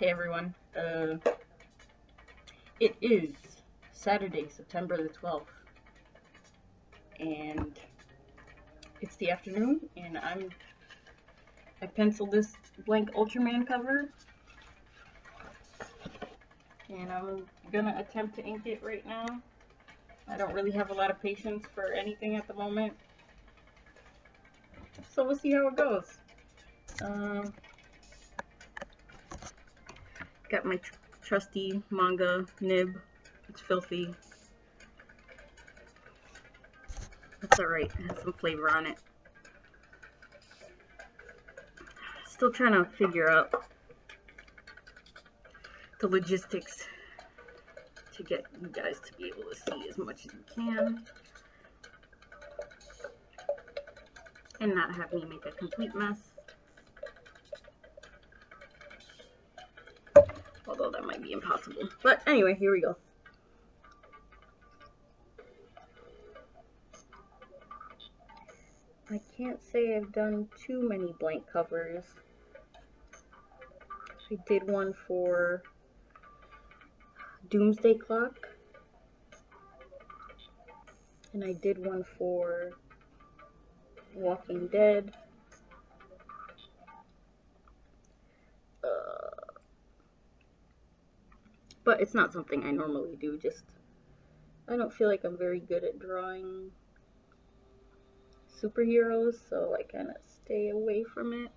Hey everyone, it is Saturday, September the 12th, and it's the afternoon, and I penciled this blank Ultraman cover, and I'm gonna attempt to ink it right now. I don't really have a lot of patience for anything at the moment, so we'll see how it goes. Got my trusty manga nib. It's filthy. That's alright, it has some flavor on it. Still trying to figure out the logistics to get you guys to be able to see as much as you can and not have me make a complete mess. Although that might be impossible. But anyway, here we go. I can't say I've done too many blank covers. I did one for Doomsday Clock, and I did one for Walking Dead. But it's not something I normally do, just I don't feel like I'm very good at drawing superheroes, so I kind of stay away from it.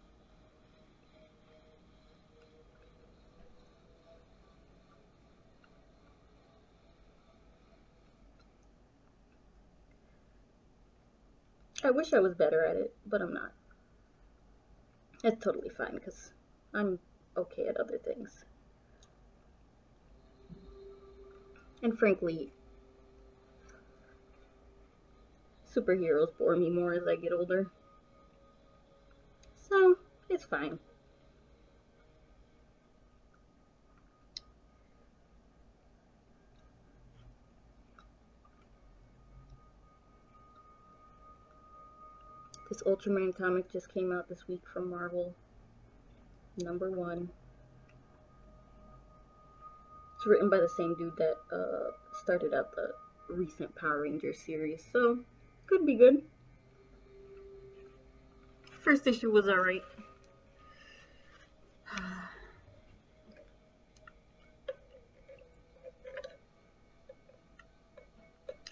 I wish I was better at it, but I'm not. It's totally fine, because I'm okay at other things. And frankly, superheroes bore me more as I get older. So, it's fine. This Ultraman comic just came out this week from Marvel. #1. It's written by the same dude that started out the recent Power Rangers series, so could be good. First issue was alright.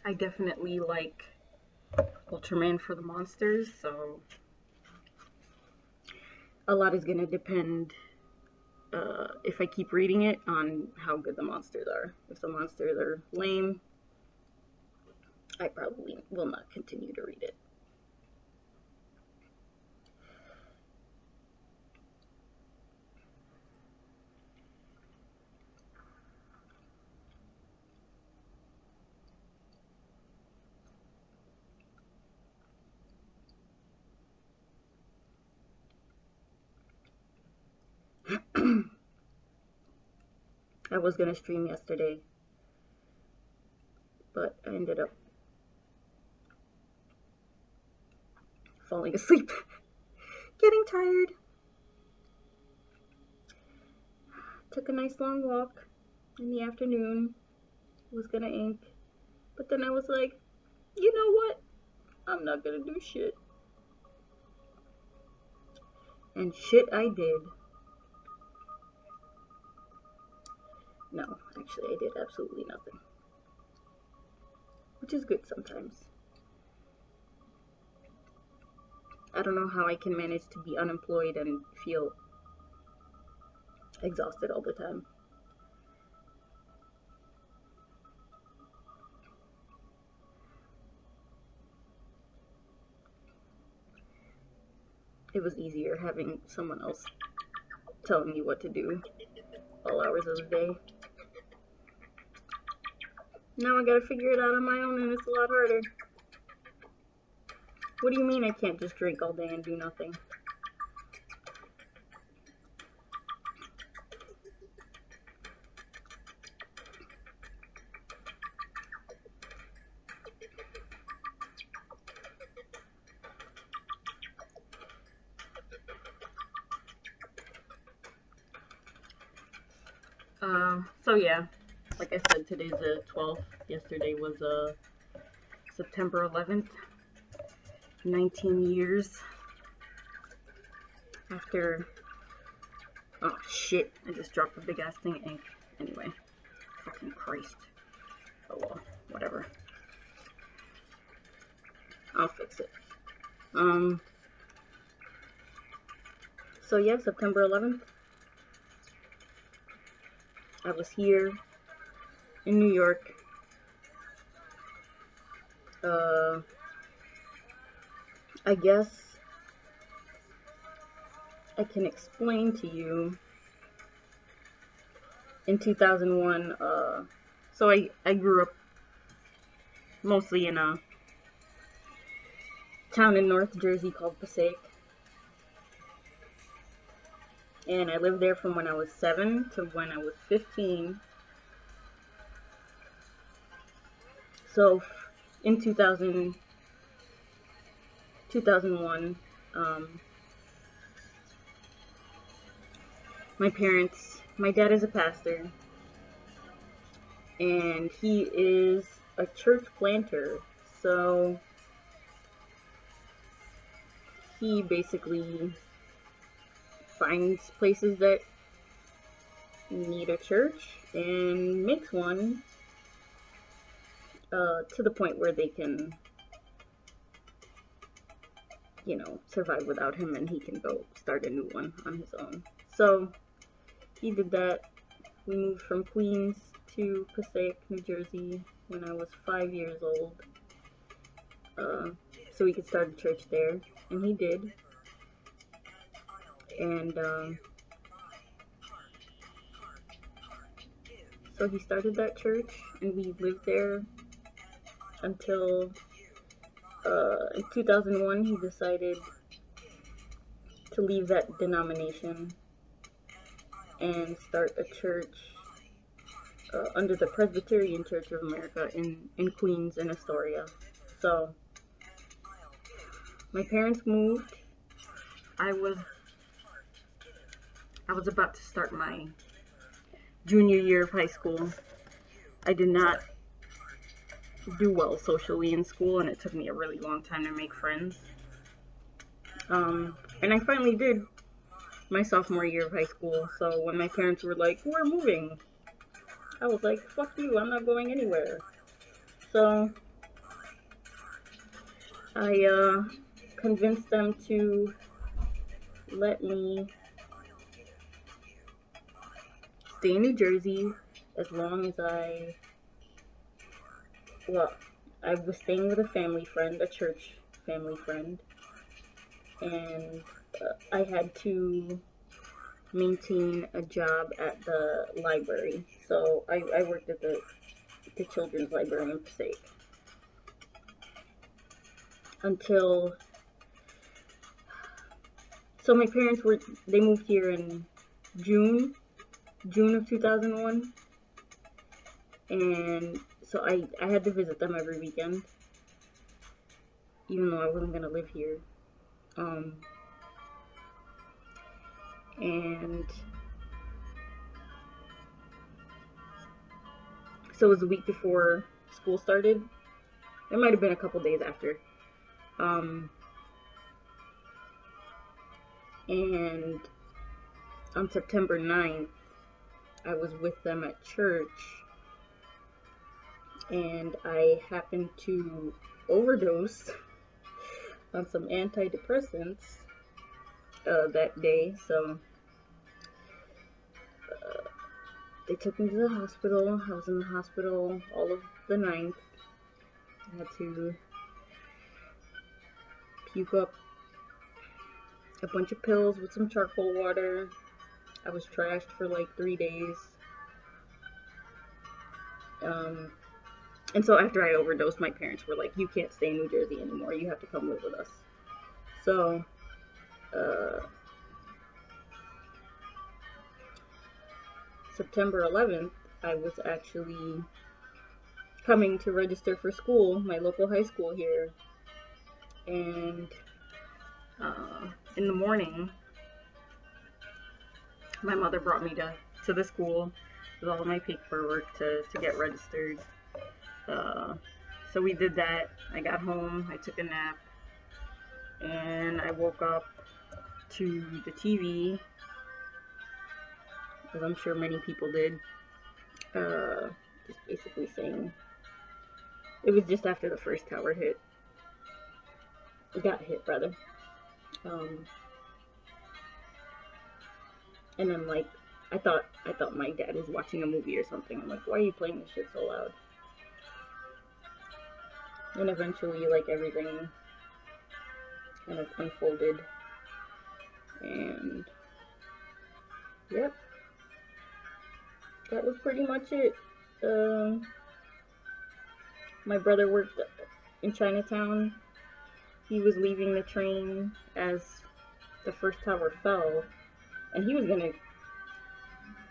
I definitely like Ultraman for the monsters, so a lot is gonna depend, if I keep reading it, on how good the monsters are. If the monsters are lame, I probably will not continue to read it. I was gonna stream yesterday, but I ended up falling asleep, getting tired. Took a nice long walk in the afternoon, was gonna ink, but then I was like, you know what? I'm not gonna do shit. And shit I did. No, actually I did absolutely nothing. Which is good sometimes. I don't know how I can manage to be unemployed and feel exhausted all the time. It was easier having someone else telling me what to do all hours of the day. Now I gotta figure it out on my own, and it's a lot harder. What do you mean I can't just drink all day and do nothing? So yeah, like I said, today's the 12th. Yesterday was September 11th. 19 years after. Oh shit! I just dropped the big ass thing of ink. Anyway, fucking Christ. Oh well, whatever. I'll fix it. So yeah, September 11th. I was here in New York. I guess I can explain to you. In 2001, so I grew up mostly in a town in North Jersey called Passaic. And I lived there from when I was 7 to when I was 15. So in 2001, my dad is a pastor, and he is a church planter. So he basically finds places that need a church and makes one to the point where they can, survive without him, and he can go start a new one on his own. So he did that. We moved from Queens to Passaic, New Jersey when I was 5 years old, so we could start a church there, and he did. And so he started that church, and we lived there until in 2001 he decided to leave that denomination and start a church under the Presbyterian Church of America in Queens and Astoria. So my parents moved. I was about to start my junior year of high school. I did not do well socially in school, and it took me a really long time to make friends. And I finally did my sophomore year of high school. So when my parents were like, "We're moving," I was like, "Fuck you, I'm not going anywhere." So I convinced them to let me stay in New Jersey as long as I was staying with a family friend, a church family friend, and I had to maintain a job at the library. So I worked at the children's library in Passaic until. So my parents they moved here in June of 2001, and so I had to visit them every weekend, even though I wasn't gonna live here. And so it was the week before school started. It might have been a couple days after. And on September 9th, I was with them at church, and I happened to overdose on some antidepressants that day. So they took me to the hospital. I was in the hospital all of the 9th. I had to puke up a bunch of pills with some charcoal water. I was trashed for like 3 days. And so after I overdosed, my parents were like, "You can't stay in New Jersey anymore. You have to come live with us." So September 11th, I was actually coming to register for school, my local high school here. And in the morning, my mother brought me to the school, with all my paperwork to get registered. So we did that. I got home, I took a nap, and I woke up to the TV, as I'm sure many people did, just basically saying, it was just after the first tower hit. It got hit, rather. And then, like, I thought my dad was watching a movie or something. I'm like, why are you playing this shit so loud? And eventually, like, everything kind of unfolded. And, yep, that was pretty much it. My brother worked in Chinatown. He was leaving the train as the first tower fell, and he was gonna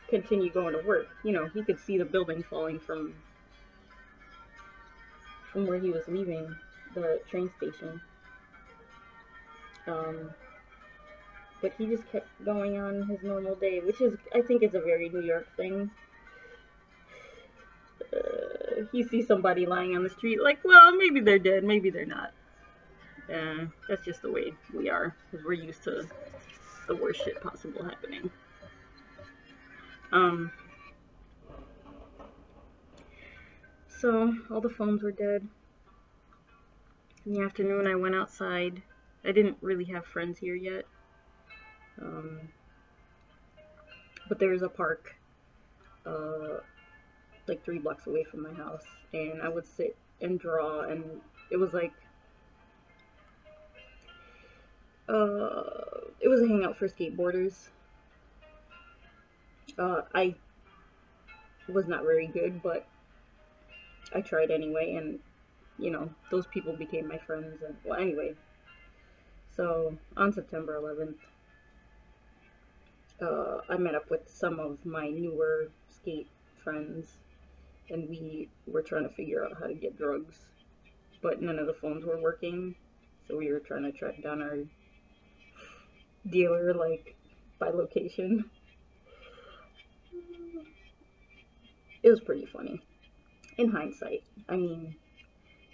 continue going to work. You know, he could see the building falling from where he was leaving the train station. But he just kept going on his normal day, which is, I think, is a very New York thing. He sees somebody lying on the street, like, well, maybe they're dead, maybe they're not. That's just the way we are, because we're used to the worst shit possible happening. So, all the phones were dead. In the afternoon, I went outside. I didn't really have friends here yet. But there's a park, like 3 blocks away from my house, and I would sit and draw, and it was like, it was a hangout for skateboarders. I was not very good, but I tried anyway, and, you know, those people became my friends, and, well, anyway. So, on September 11th, I met up with some of my newer skate friends, and we were trying to figure out how to get drugs, but none of the phones were working, so we were trying to track down our dealer, like, by location. It was pretty funny. In hindsight, I mean,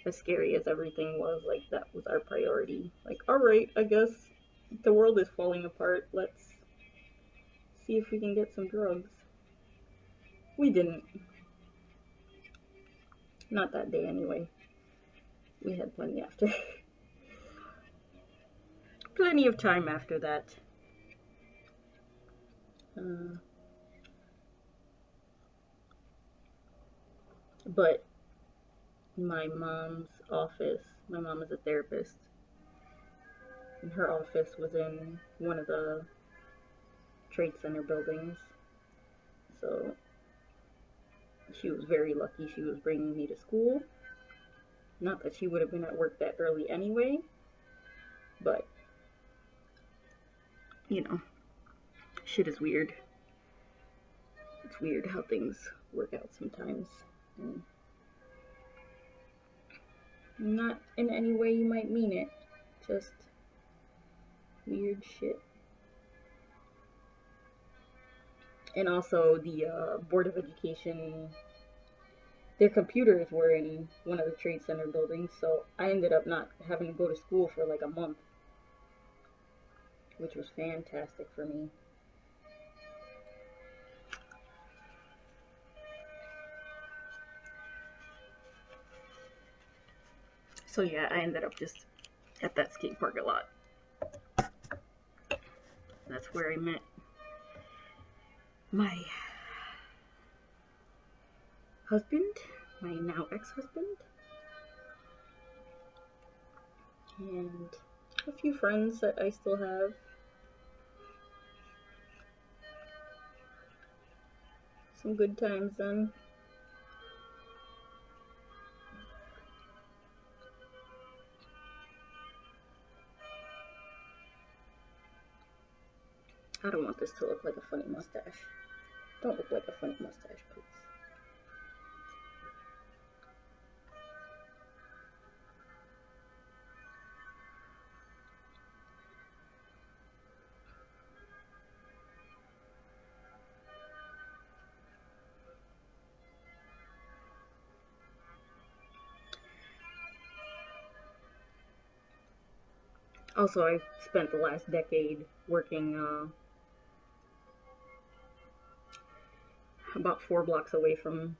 as scary as everything was, like, that was our priority. Like, alright, I guess the world is falling apart, let's see if we can get some drugs. We didn't. Not that day, anyway. We had plenty after. Plenty of time after that. But my mom's office, my mom is a therapist, and her office was in one of the Trade Center buildings. So she was very lucky she was bringing me to school. Not that she would have been at work that early anyway, but, you know, shit is weird. It's weird how things work out sometimes. And not in any way you might mean it, just weird shit. And also the Board of Education, their computers were in one of the Trade Center buildings, so I ended up not having to go to school for like a month, which was fantastic for me. So yeah, I ended up just at that skate park a lot. That's where I met my husband, my now ex-husband, and a few friends that I still have. Some good times then. I don't want this to look like a funny mustache. Don't look like a funny mustache, please. Also, I spent the last decade working about 4 blocks away from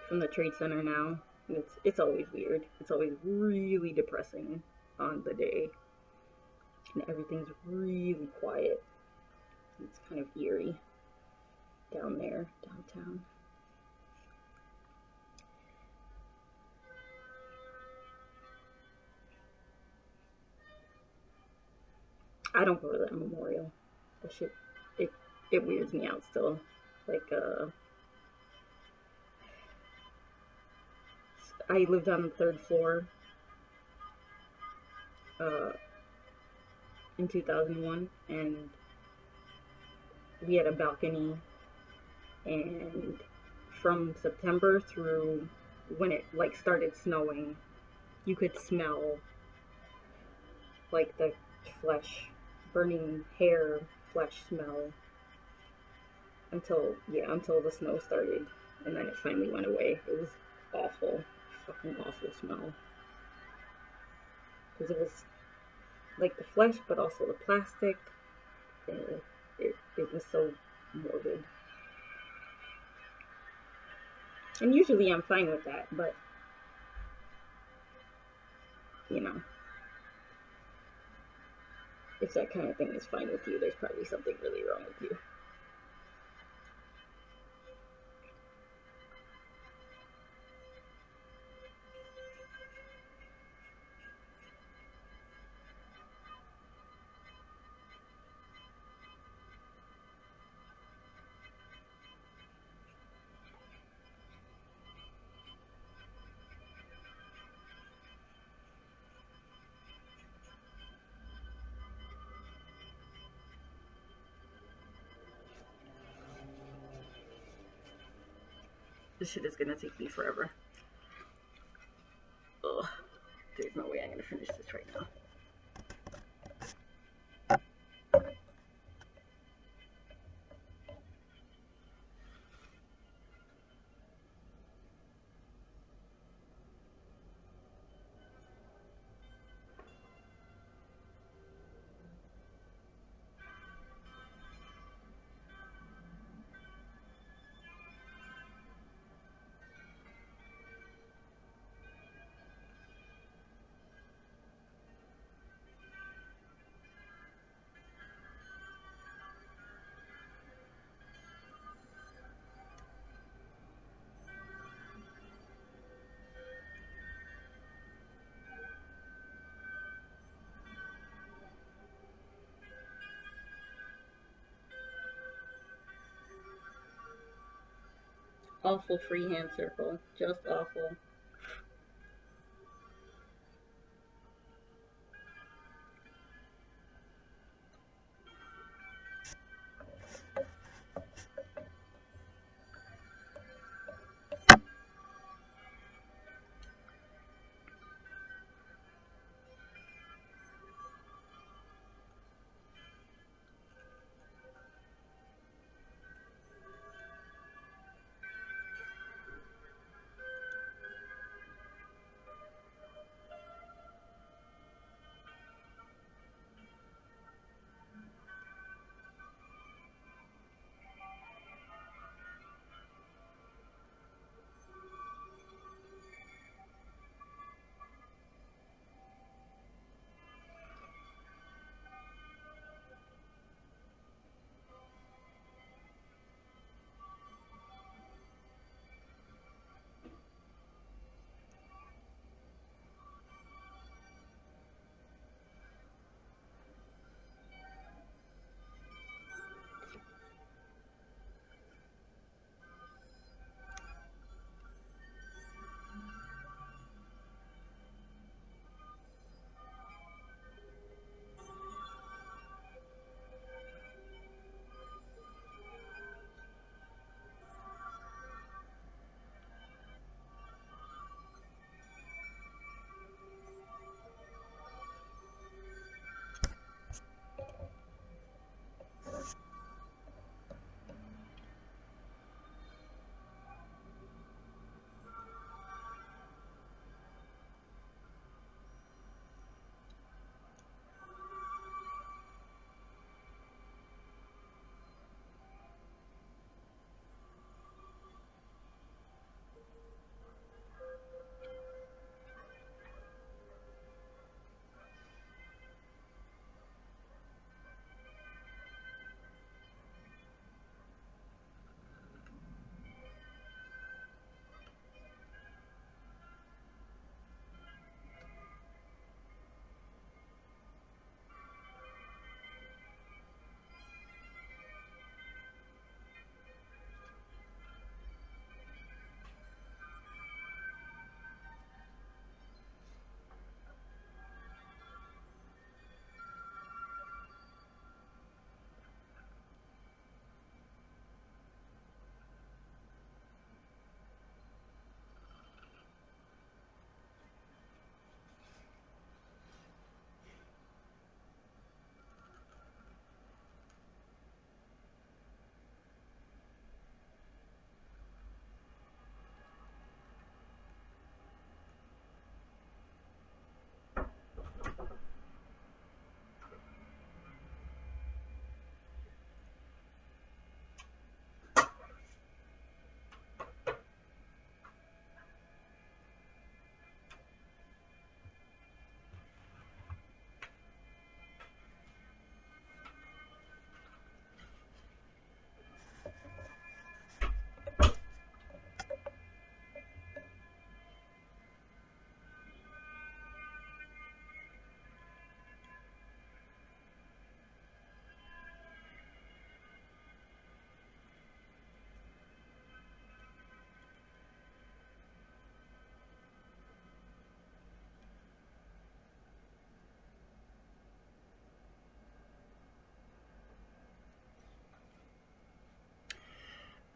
the trade center now. And it's always weird. It's always really depressing on the day, and everything's really quiet. It's kind of eerie down there, downtown. I don't go to that memorial. That shit, it it weirds me out still. Like I lived on the 3rd floor uh, in 2001, and we had a balcony, and from September through when it like started snowing, you could smell like the flesh, burning hair, flesh smell until the snow started, and then it finally went away. It was awful, fucking awful smell, because it was like the flesh, but also the plastic. It was so morbid. And usually I'm fine with that, but you know, if that kind of thing is fine with you, there's probably something really wrong with you. This shit is gonna take me forever. Ugh, there's no way I'm gonna finish this right now. Awful freehand circle, just awful.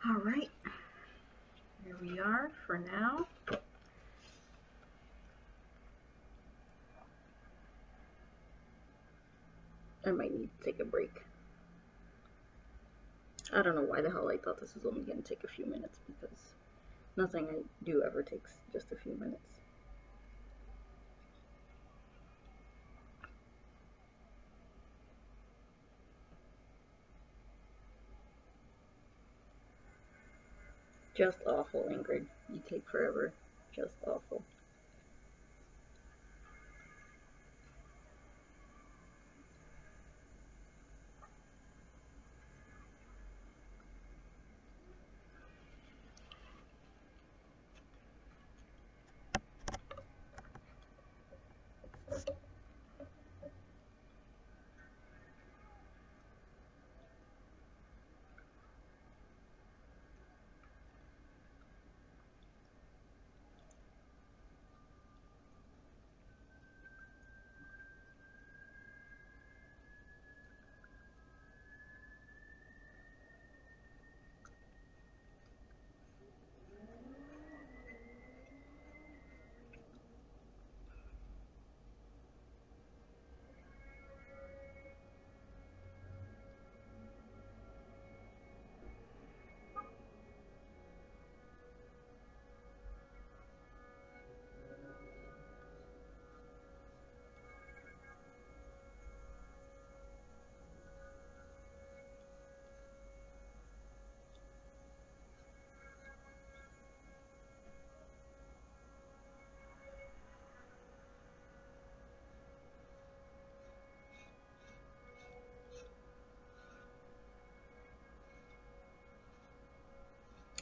Alright, here we are for now. I might need to take a break. I don't know why the hell I thought this was only going to take a few minutes, because nothing I do ever takes just a few minutes. Just awful, Ingrid. You take forever. Just awful.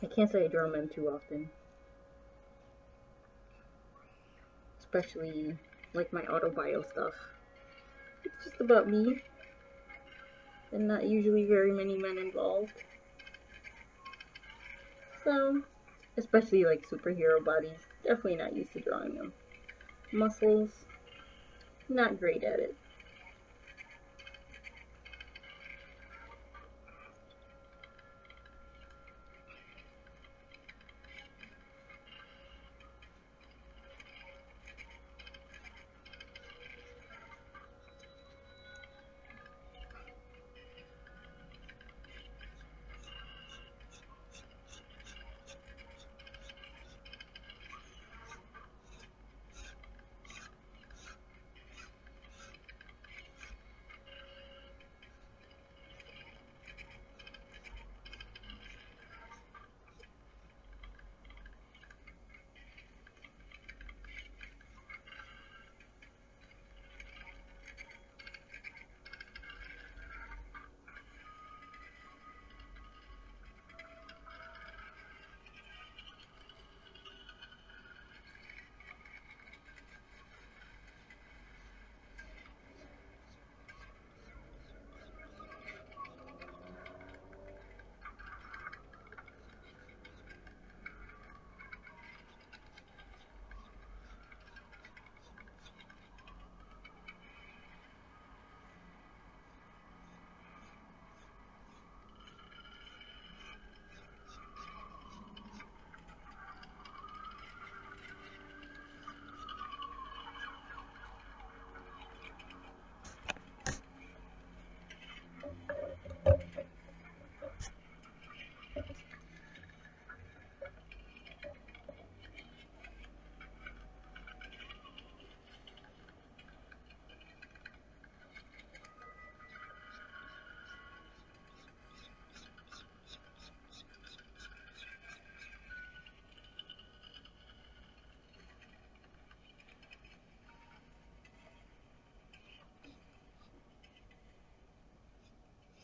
I can't say I draw men too often. Especially like my autobio stuff. It's just about me. And not usually very many men involved. So, especially like superhero bodies, definitely not used to drawing them. Muscles, not great at it.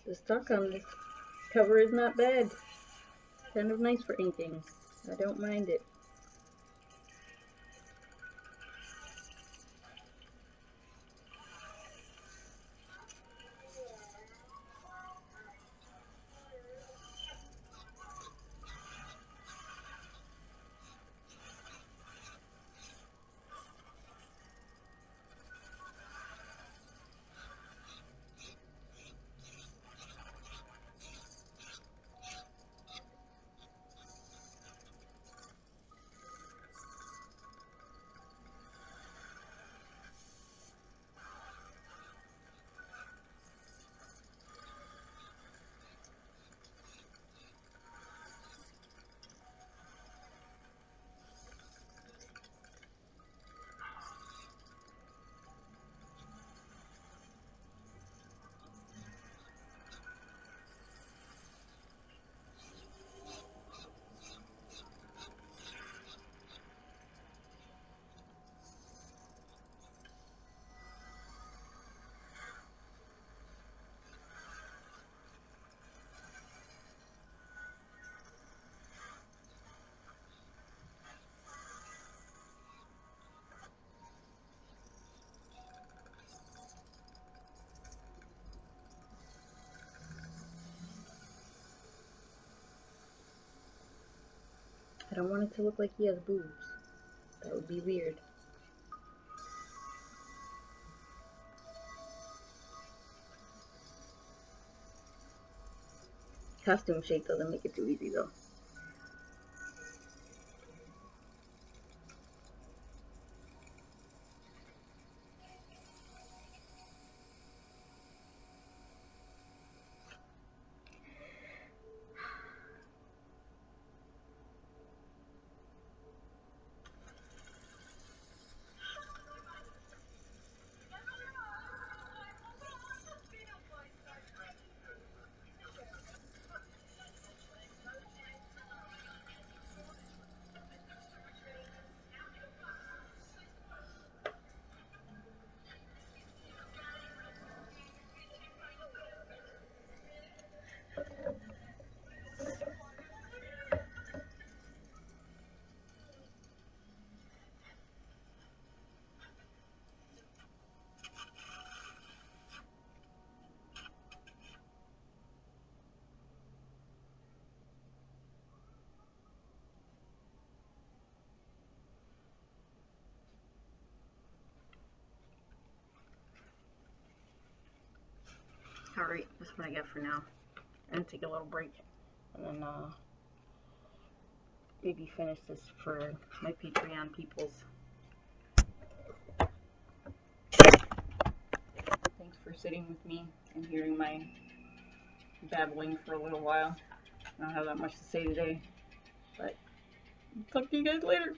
The stock on this cover is not bad. Kind of nice for inking. I don't mind it. don't want it to look like he has boobs. That would be weird. Costume shape doesn't make it too easy though. Alright, that's what I get for now. I'm gonna take a little break and then maybe finish this for my Patreon peoples. Thanks for sitting with me and hearing my babbling for a little while. I don't have that much to say today, but talk to you guys later.